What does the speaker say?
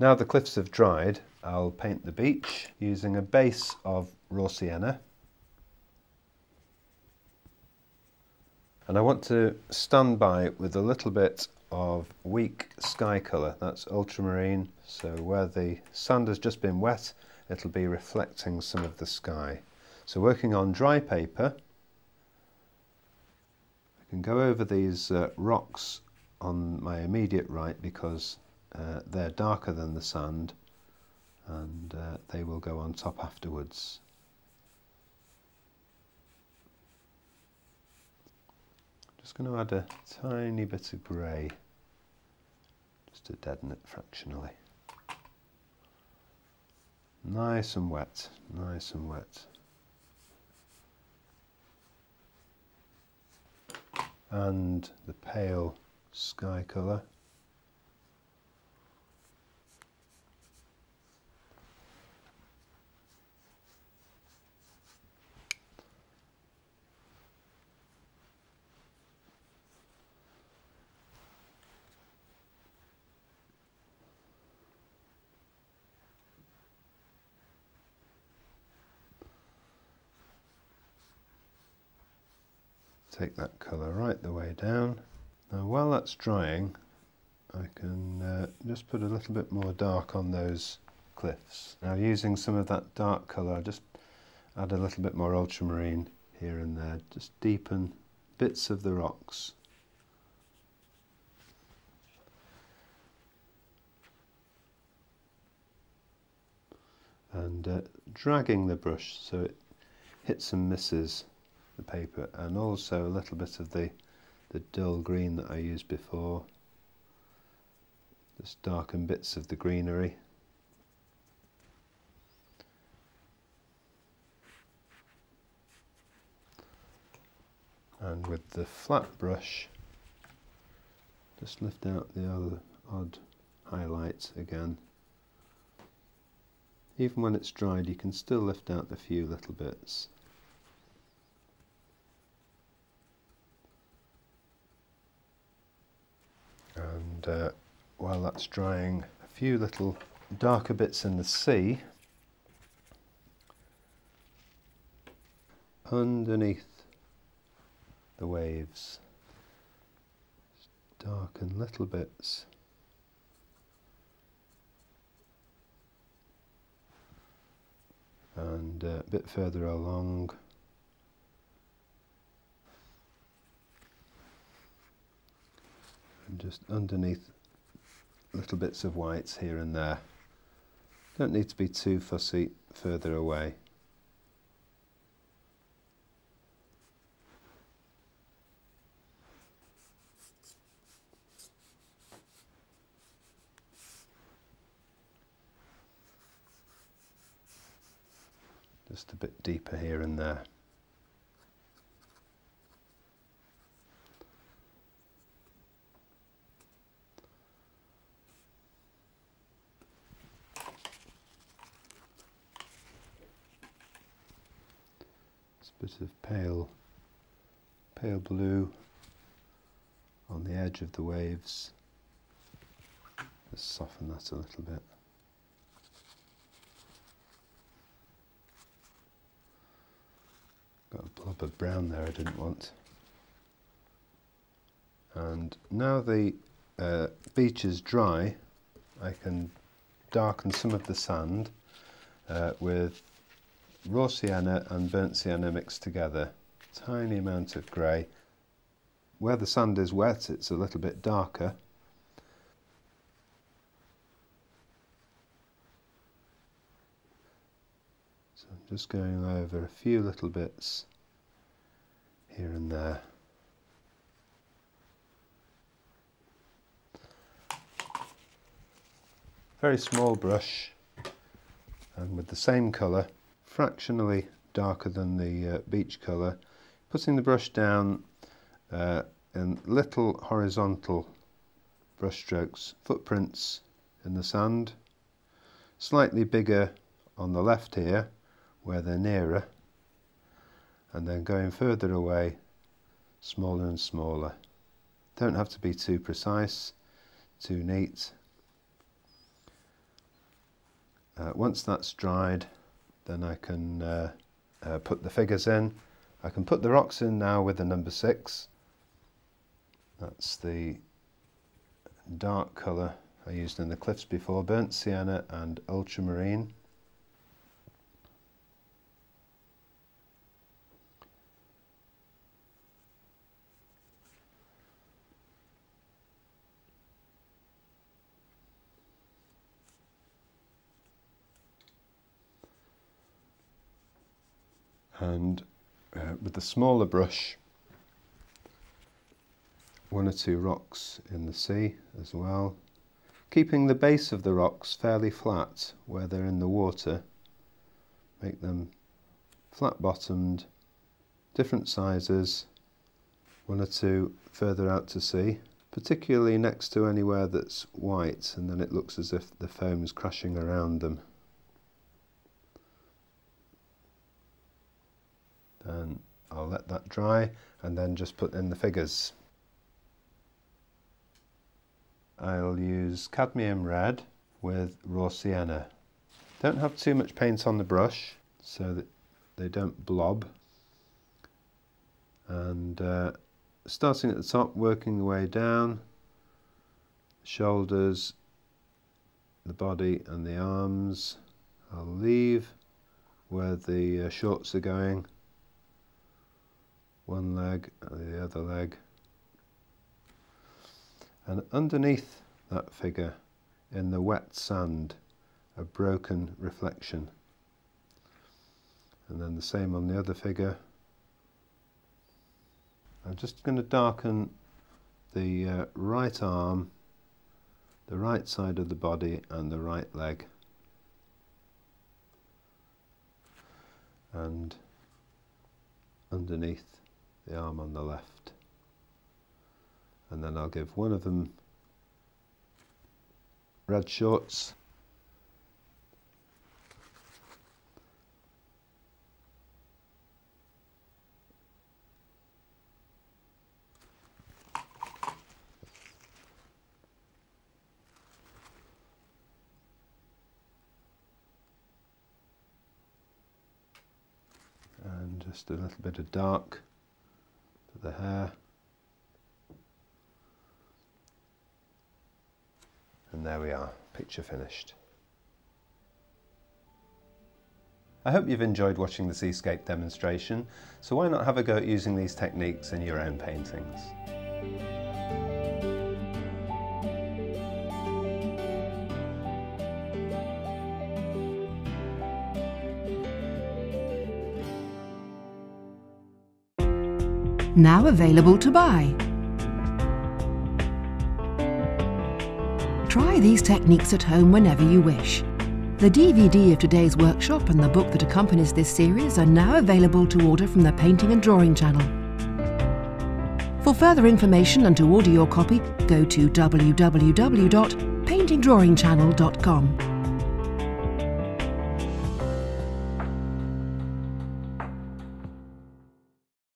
Now the cliffs have dried, I'll paint the beach using a base of raw sienna. And I want to stand by with a little bit of weak sky colour, that's ultramarine, so where the sand has just been wet, it'll be reflecting some of the sky. So working on dry paper, I can go over these rocks on my immediate right because they're darker than the sand, and they will go on top afterwards. Just going to add a tiny bit of grey just to deaden it fractionally. Nice and wet, nice and wet. And the pale sky colour. Take that colour right the way down. Now while that's drying, I can just put a little bit more dark on those cliffs. Now using some of that dark colour, I'll just add a little bit more ultramarine here and there, just deepen bits of the rocks. And dragging the brush so it hits and misses the paper, and also a little bit of the dull green that I used before, just darken bits of the greenery. And with the flat brush, just lift out the odd highlights again. Even when it's dried, you can still lift out the few little bits. And while that's drying, a few little darker bits in the sea underneath the waves. Just darken little bits. And a bit further along, and just underneath little bits of whites here and there. Don't need to be too fussy further away. Just a bit deeper here and there. Bit of pale blue on the edge of the waves. Just soften that a little bit. Got a blob of brown there I didn't want. And now the beach is dry, I can darken some of the sand with raw sienna and burnt sienna mixed together. Tiny amount of grey. Where the sand is wet, it's a little bit darker. So I'm just going over a few little bits here and there. Very small brush, and with the same colour, fractionally darker than the beach colour, putting the brush down in little horizontal brush strokes, footprints in the sand, slightly bigger on the left here where they're nearer, and then going further away, smaller and smaller. Don't have to be too precise, too neat. Once that's dried, then I can put the figures in. I can put the rocks in now with the number 6. That's the dark colour I used in the cliffs before, burnt sienna and ultramarine. And with the smaller brush, 1 or 2 rocks in the sea as well, keeping the base of the rocks fairly flat where they're in the water. Make them flat bottomed, different sizes, 1 or 2 further out to sea, particularly next to anywhere that's white, and then it looks as if the foam's crashing around them. Then I'll let that dry and then just put in the figures. I'll use cadmium red with raw sienna. Don't have too much paint on the brush so that they don't blob. And starting at the top, working the way down, shoulders, the body and the arms. I'll leave where the shorts are going. 1 leg, the other leg, and underneath that figure, in the wet sand, a broken reflection, and then the same on the other figure. I'm just going to darken the right arm, the right side of the body and the right leg, and underneath the arm on the left, and then I'll give one of them red shorts, and just a little bit of dark to the hair, and there we are, picture finished. I hope you've enjoyed watching the Seascape demonstration, so why not have a go at using these techniques in your own paintings? Now available to buy. Try these techniques at home whenever you wish. The DVD of today's workshop and the book that accompanies this series are now available to order from the Painting and Drawing channel. For further information and to order your copy, go to www.paintingdrawingchannel.com.